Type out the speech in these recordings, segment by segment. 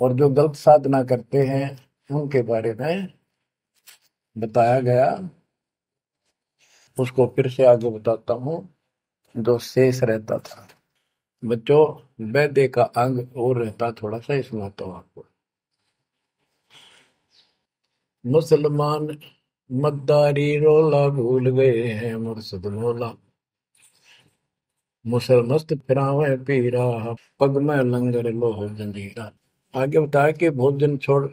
और जो गलत साधना करते हैं उनके बारे में बताया गया। उसको फिर से आगे बताता हूँ। जो शेष रहता था बच्चों, वैद्य का अंग और रहता थोड़ा सा, इसमें आता हूँ आपको। मुसलमान मद्दारी रोला भूल गए हैं मुर्शद मौला। मुसलमस्त फिरावे पीरा, पग में लंगर लोह जंजीरा। आगे बताया कि भोजन छोड़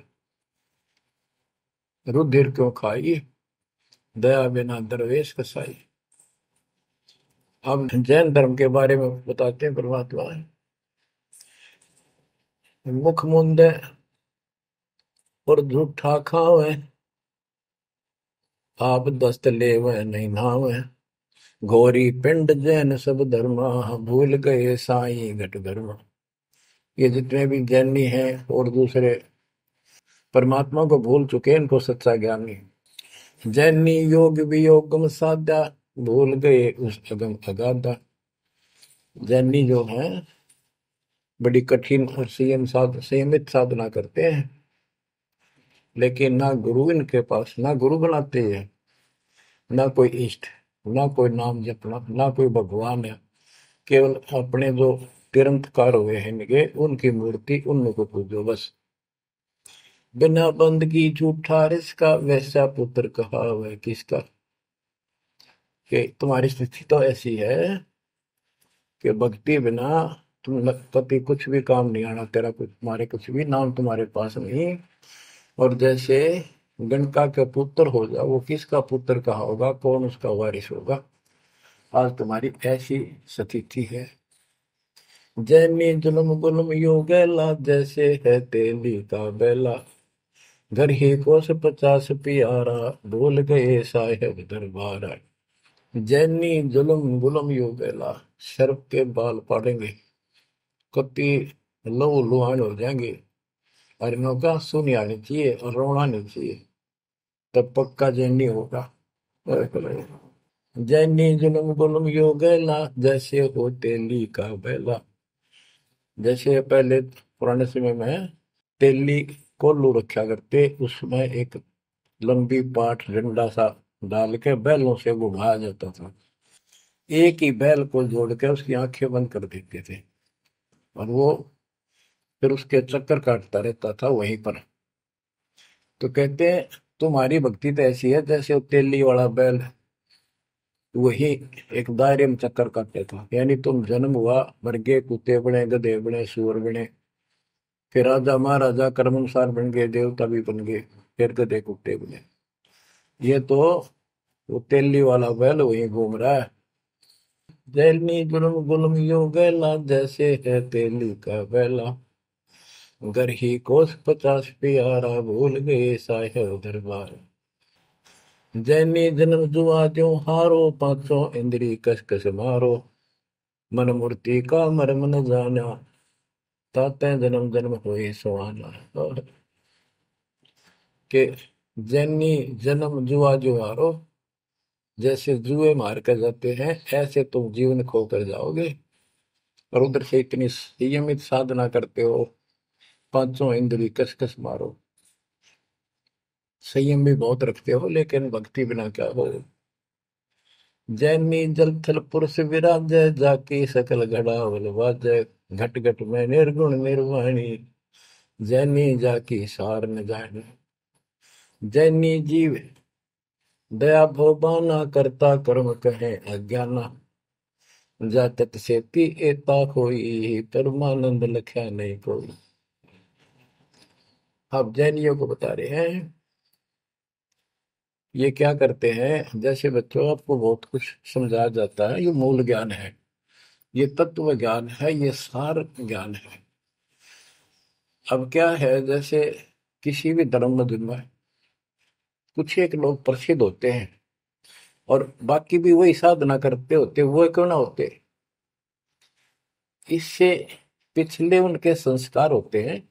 रुधिर क्यों खाई, दया बिना दरवेश कसाई। अब जैन धर्म के बारे में बताते हैं परमात्मा। मुख मुंदे और झूठा खावे, आप दस्त लेवे नहीं नावे। घोरी पिंड जैन सब धर्मा, भूल गए साईं घट धर्मा। ये जितने भी जैनी हैं और दूसरे परमात्मा को भूल चुके हैं, इनको सच्चा ज्ञान नहीं। जैनी योग वियोगम साधा, भूल गए उस अगम अगाधा। जैनी जो है बड़ी कठिन और संयमित साधना करते हैं, लेकिन ना गुरु इनके पास, ना गुरु बनाते हैं, ना कोई इष्ट, ना कोई नाम जपना, ना कोई भगवान है। केवल अपने जो तिरंतकार हुए हैं इनके, उनकी मूर्ति, उनको पूजो बस। बिना बंदगी झूठा रिसका, वैसा पुत्र कहा वह किसका। कि तुम्हारी स्थिति तो ऐसी है कि भक्ति बिना तुम कभी कुछ भी काम नहीं आना, तेरा कुछ, तुम्हारे कुछ भी नाम तुम्हारे पास नहीं। और जैसे गणका का पुत्र हो जा, वो किसका पुत्र कहा होगा, कौन उसका वारिस होगा। आज तुम्हारी ऐसी स्थिति है। जैनी जुल्म गुल्म योगेला, जैसे है तेली का बेला। घर ही कोस 50 प्यारा, भूल गए साहेब दरबारा। जैनी जुल्म गुल्म योगेला, सर्प के बाल पाड़ेंगे, कति लहू लुहान हो जाएंगे। और इनका सुनी आनी चाहिए और रोना नहीं चाहिए, तब पक्का जैनी होगा। जैनी जुल्म गुल्म योगेला, जैसे हो तेली का बेला। जैसे पहले पुराने समय में तेली कोल्लू रखा करते, उसमें एक लंबी पाठ डंडा सा डाल के बैलों से घुमाया जाता था। एक ही बैल को जोड़ के उसकी आंखें बंद कर देते थे, और वो फिर उसके चक्कर काटता रहता था वहीं पर। तो कहते हैं तुम्हारी भक्ति तो ऐसी है जैसे वो तेली वाला बैल वही एक दायरे में चक्कर काटते था। यानी तुम जन्म हुआ, मर गए, कुत्ते बने, गधे बने, सुअर बने, फिर राजा महाराजा कर्मानुसार बन गए, देवता भी बन गए, फिर गधे कुत्ते बने। ये तो वो तेली वाला बैल वही घूम रहा है। जैनी जुल्म गुल्म यो गैला, जैसे है तेली का बैला। घर ही कोस 50 प्यारा, भूल गए साहेब दरबार। जैनी जन्म जुआ त्यों हारो, पांचों इंद्री कस कस मारो। मन मूर्ति का मर्म न जाना, ताते जन्म जन्म हुए सुहाना। और के जैनी जन्म जुआ जो हारो, जैसे जुए मार कर जाते हैं, ऐसे तुम जीवन खो कर जाओगे। और उधर से इतनी संयमित साधना करते हो, पांचों इंद्री कस कस मारो, संयम भी बहुत रखते हो, लेकिन भक्ति बिना क्या हो। जैनी जल थल पुरुष विराजय, जाकी सकल घड़ावल वाजय। घट घट में निर्गुण निर्वाणी, जैनी जाकी सार न जानी। जैनी जीव दया भोबाना, करता कर्म कहे अज्ञाना। जातत सेती एता कोई, परमानंद लख्या नहीं कोई। अब जैनियों को बता रहे हैं ये क्या करते हैं। जैसे बच्चों आपको बहुत कुछ समझाया जाता है, ये मूल ज्ञान है, ये तत्व ज्ञान है, ये सार ज्ञान है। अब क्या है, जैसे किसी भी धर्म में कुछ एक लोग प्रसिद्ध होते हैं और बाकी भी वही साधना करते होते, वो क्यों ना होते, इससे पिछले उनके संस्कार होते हैं।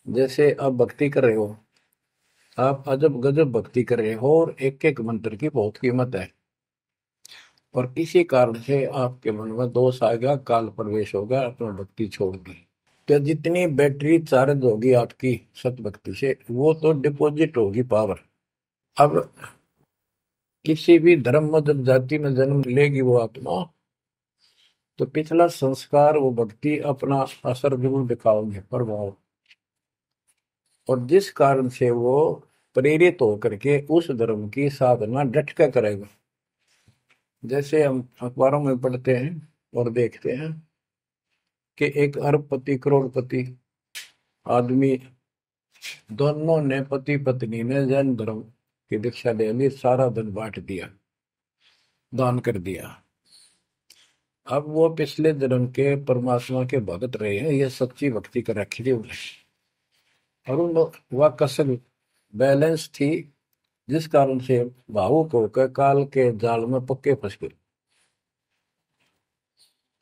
जैसे आप भक्ति कर रहे हो, आप अजब गजब भक्ति कर रहे हो, और एक एक मंत्र की बहुत कीमत है, और किसी कारण से आपके मन में दोष आ गया, काल प्रवेश होगा, अपना भक्ति छोड़ दी, तो जितनी बैटरी चार्ज होगी आपकी सतभक्ति से, वो तो डिपॉजिट होगी पावर। अब किसी भी धर्म मत जाति में जन्म लेगी वो आत्मा, तो पिछला संस्कार वो भक्ति अपना असर जरूर दिखाओगे, प्रभाव। और जिस कारण से वो प्रेरित होकर के उस धर्म की साधना डट कर करेगा। जैसे हम अखबारों में पढ़ते हैं और देखते हैं कि एक अरबपति करोड़पति आदमी, दोनों ने पति पत्नी ने जैन धर्म की दीक्षा ले ली, सारा धन बांट दिया, दान कर दिया। अब वो पिछले जन्म के परमात्मा के भगत रहे हैं, ये सच्ची भक्ति कर रखी थी उन्हें, और उन वह कसर बैलेंस थी, जिस कारण से भावुक होकर काल के जाल में पक्के फंस गए।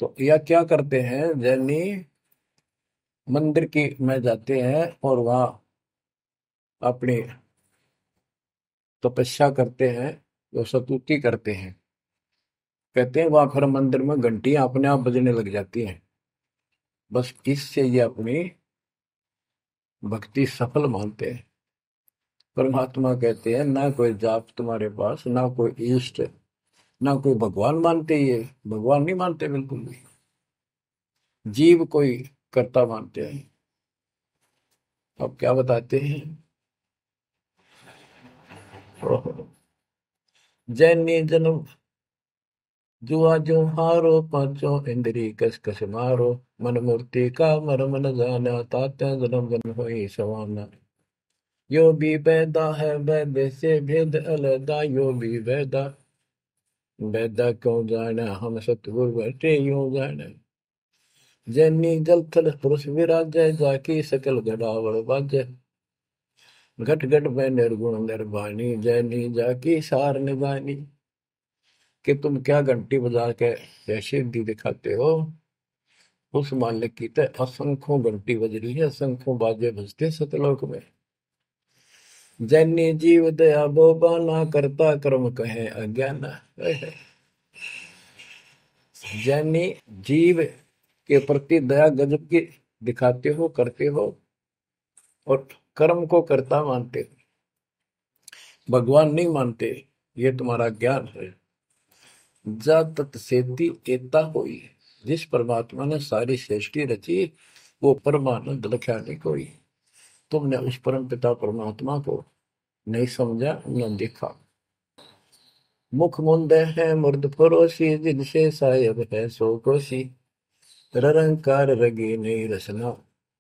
तो यह क्या करते हैं, जैनी मंदिर की में जाते हैं और वहां अपनी तपस्या करते हैं, तो स्तुति करते हैं। कहते हैं वहां फिर मंदिर में घंटियां अपने आप बजने लग जाती हैं। बस इससे ये अपनी भक्ति सफल मानते हैं। परमात्मा कहते हैं ना कोई जाप तुम्हारे पास, ना कोई इष्ट, ना कोई भगवान मानते, ये भगवान नहीं मानते बिल्कुल भी, जीव कोई कर्ता मानते हैं। अब क्या बताते हैं, जैनी जन्म जुआ जो हारो, पांचों इंद्री कस कस मारो, मन मूर्ति का मर्म न जाना, ताते जन्म जन्म होई सवाना। यो भी वैदा है वैद से भेद अलगा, यो भी वैदा वैदा क्यों जाना, हम सतगुरु बैठे यूं जाना। जैनी जल थल पुरुष विराजय, जाकी सकल गड़ावड़ बाजय, घट घट में निर्गुण निर्वाणी, जैनी जाकी सार निभानी। कि तुम क्या घंटी बजा के जैसे दी दिखाते हो, उस मालिक की तो असंख्यों घंटी बज रही है, असंख्यों बाजे बजते सतलोक में। जैनी जीव दया बोबा, ना करता कर्म कहे अज्ञान। जैनी जीव के प्रति दया गजब की दिखाते हो, करते हो, और कर्म को कर्ता मानते हो, भगवान नहीं मानते। ये तुम्हारा ज्ञान है। जा तत्सेती एता होई, जिस परमात्मा ने सारी सृष्टि रची, वो परमानंद लख्या नहीं कोई। तुमने उस परम पिता परमात्मा को नहीं समझा, न देखा। मुख मुंदे है मुर्द फरोशी, जिनसे सायब है सो कोशी, निरंकार रगी नहीं रसना,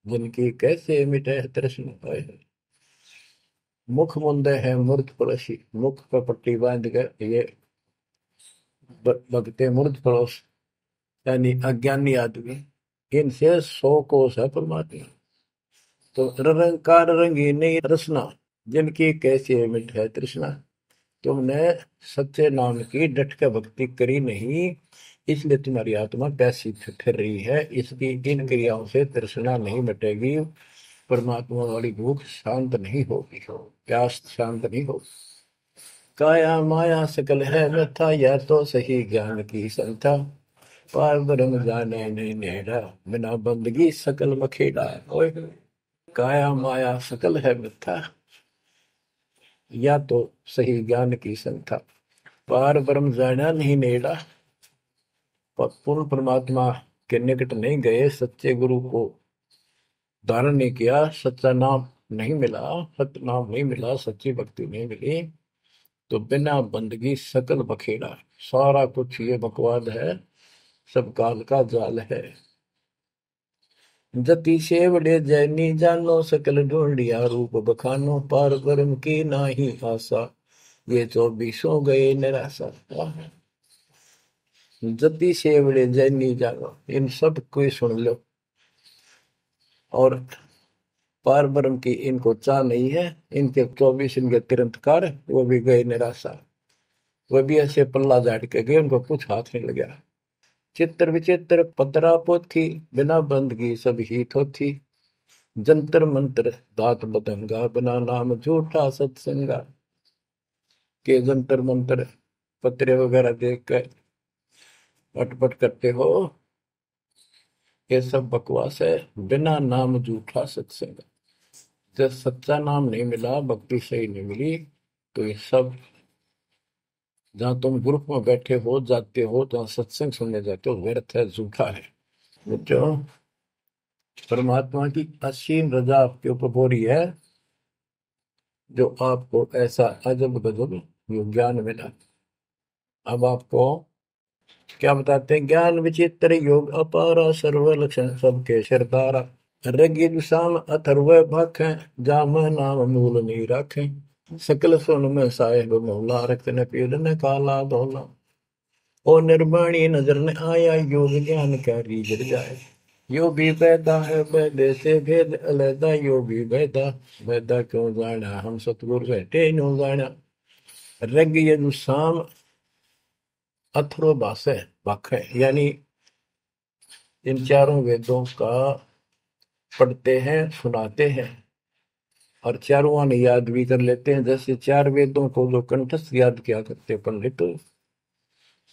जिनकी कैसे मिटे तृष्णा है। मुख मुंदे है मुर्द फरोशी, मुख पर पट्टी बांध कर ये भगते मूर्ध पड़ोस, यानी अज्ञानी आदमी, इनसे 100 कोस है परमात्मा। तो निरंकार रंगी नहीं रसना, जिनकी कैसी मिट है तृष्णा। तुमने सच्चे नाम की डट के भक्ति करी नहीं, इसलिए तुम्हारी आत्मा प्यासी फिर रही है। इसकी इन क्रियाओं से तृष्णा नहीं मिटेगी, परमात्मा वाली भूख शांत नहीं होगी, प्यास शांत नहीं होगी। काया माया सकल है व्यथा, यह तो सही ज्ञान की संथा, पार ब्रह्म जाने नहीं नेड़ा, बिना बंदगी सकल मखेड़ा। ओए, काया माया सकल है मिथ्या, या तो सही ज्ञान की संथा, पार ब्रह्म जाना नहीं नेड़ा। पूर्ण परमात्मा के निकट नहीं गए, सच्चे गुरु को धारण नहीं किया, सच्चा नाम नहीं मिला, सत्य नाम नहीं मिला, सच्ची भक्ति नहीं मिली, तो बिना बंदगी सकल बखेड़ा। सारा कुछ ये बकवाद है, सब काल का जाल है। जति सेवड़े जैनी जानो, सकल ढूंढिया रूप बखानो, पार ब्रह्म की नाही आशा, ये 24 गए निराशा। जति सेवड़े जैनी जानो, इन सब को सुन लो, और पार ब्रह्म की इनको चाह नहीं है। इनके 24 इनके तिरंतकार, वो भी गए निराशा, वो भी ऐसे पल्ला झाड़ के गए, उनको कुछ हाथ नहीं लगा। चित्र विचित्र पतरा पोथी, बिना बंदगी सब ही थोथी, जंतर मंत्र दात बदंगा, बिना नाम झूठा सत्संगा। के जंतर मंत्र पत्रे वगैरह देख कर अटपट करते हो, ये सब बकवास है। बिना नाम झूठा सत्संग। जब सच्चा नाम नहीं मिला, भक्ति सही नहीं मिली, तो ये सब, जहाँ तुम ग्रुप में बैठे हो, जाते हो, जहाँ सत्संग सुनने जाते हो, व्यर्थ है, झूठा है। जो परमात्मा की असीम रजा आपके ऊपर हो रही है, जो आपको ऐसा अजब गजब यो ज्ञान मिला। अब आपको क्या बताते हैं? ज्ञान विचित्र योग अपारा, सर्व लक्षण सबके सरदारा। ऋग्वेद साम अथर्व भाखें, जाम नाम मूल नहीं राखें। सकल सुन में साहेब मौला, रक्त न पीड़ न काला धोला। ओ निर्वाणी नजर न आया, योग ज्ञान का रीझ जाए। यो भी वैदा है वैदे से भेद अलैदा, यो भी वैदा वैदा क्यों जाना, हम सतगुरु बैठे नो जाना। ऋग यजु साम अथर्व भाषा भाख है, यानी इन चारों वेदों का पढ़ते हैं, सुनाते हैं, और चारों आने याद भी कर लेते हैं। जैसे चार वेदों को जो कंठस्थ याद किया करते पंडित,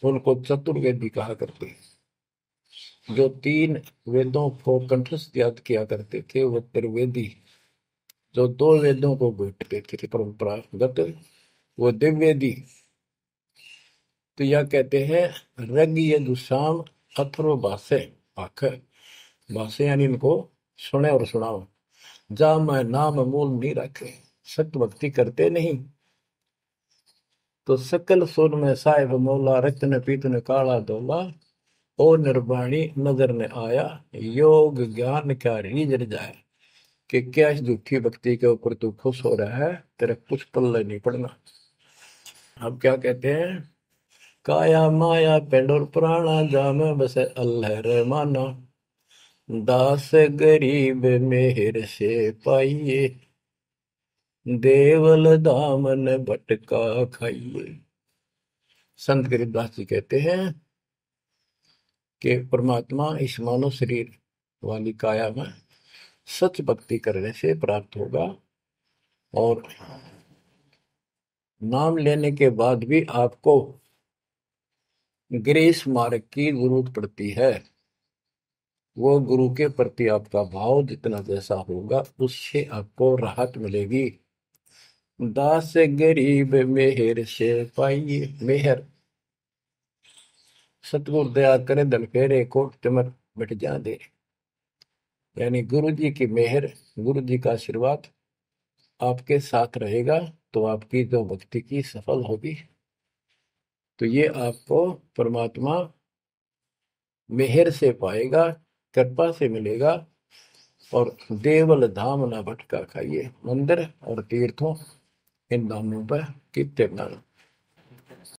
उनको चतुर्वेदी कहा करते हैं। जो तीन वेदों को कंठस्थ याद किया करते थे वो त्रिवेदी। जो दो वेदों को बैठते थे परंपरागत, वो दिव्यवेदी। तो यह कहते हैं ऋग यजु साम अथर्व भाषे भाख। भाषे यानी इनको सुने और सुनाओ। जा मैं नाम मूल नहीं रखे, सत्य भक्ति करते नहीं, तो सकल सुर में साहिब मौला, रत्न पीतन काला धोला। ओ निर्वाणी नजर ने आया, योग ज्ञान क्या रीझ जाए। कि क्या इस झूठी भक्ति के ऊपर तू खुश हो रहा है, तेरा कुछ पल्ले नहीं पड़ना। अब क्या कहते हैं? काया माया पिंड और प्राणा, जा में बसे अल्लाह रहमाना। दास गरीब मेहर से पाइए, देवल दामन भटका खाइए। संत गरीबदास जी कहते हैं कि परमात्मा इस मानव शरीर वाली काया में सच भक्ति करने से प्राप्त होगा, और नाम लेने के बाद भी आपको ग्रेस मार्ग की जरूरत पड़ती है। वो गुरु के प्रति आपका भाव जितना जैसा होगा, उससे आपको राहत मिलेगी। दास गरीब मेहर से पाइए। मेहर, सतगुरु दया करे धन फेरे, कोट तिमर मिट जा दे। यानी गुरु जी की मेहर, गुरु जी का आशीर्वाद आपके साथ रहेगा, तो आपकी जो भक्ति की सफल होगी। तो ये आपको परमात्मा मेहर से पाएगा, कृपा से मिलेगा। और देवल धाम ना भटका खाइए। मंदिर और तीर्थों, इन धामों पर कितने